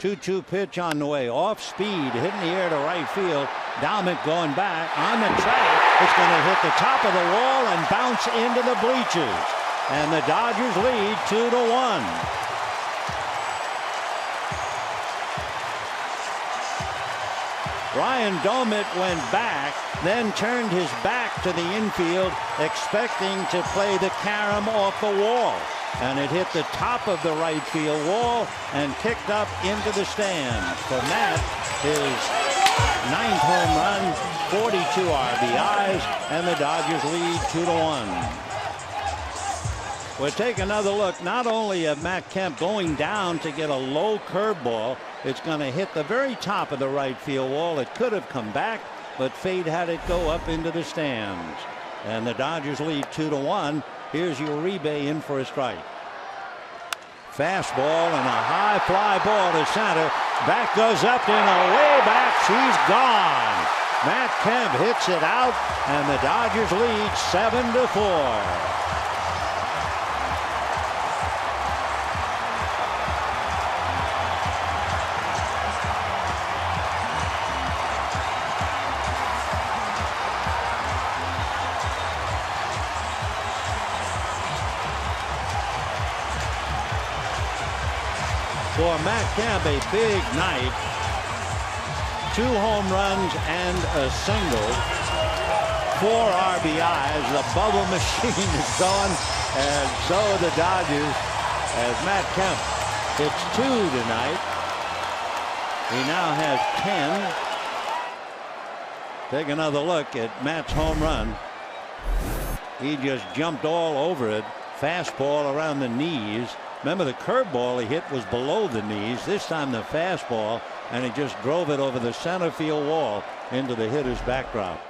2-2 pitch on the way. Off speed, hitting the air to right field. Dalmit going back on the track. It's going to hit the top of the wall and bounce into the bleachers. And the Dodgers lead 2-1. Ryan Dalmit went back, then turned his back to the infield, expecting to play the carom off the wall. And it hit the top of the right field wall and kicked up into the stands. For Matt, his 9th home run, 42 RBIs, and the Dodgers lead 2-1. We'll take another look not only at Matt Kemp going down to get a low curveball. It's going to hit the very top of the right field wall. It could have come back, but fate had it go up into the stands. And the Dodgers lead 2-1. Here's Uribe in for a strike. Fastball and a high fly ball to center. Back goes up and away back. She's gone. Matt Kemp hits it out, and the Dodgers lead 7-4. For Matt Kemp, a big night. 2 home runs and a single. 4 RBIs. The bubble machine is going, and so the Dodgers, as Matt Kemp hits 2 tonight. He now has 10. Take another look at Matt's home run. He just jumped all over it. Fastball around the knees. Remember, the curveball he hit was below the knees. This time the fastball, and he just drove it over the center field wall into the hitter's backdrop.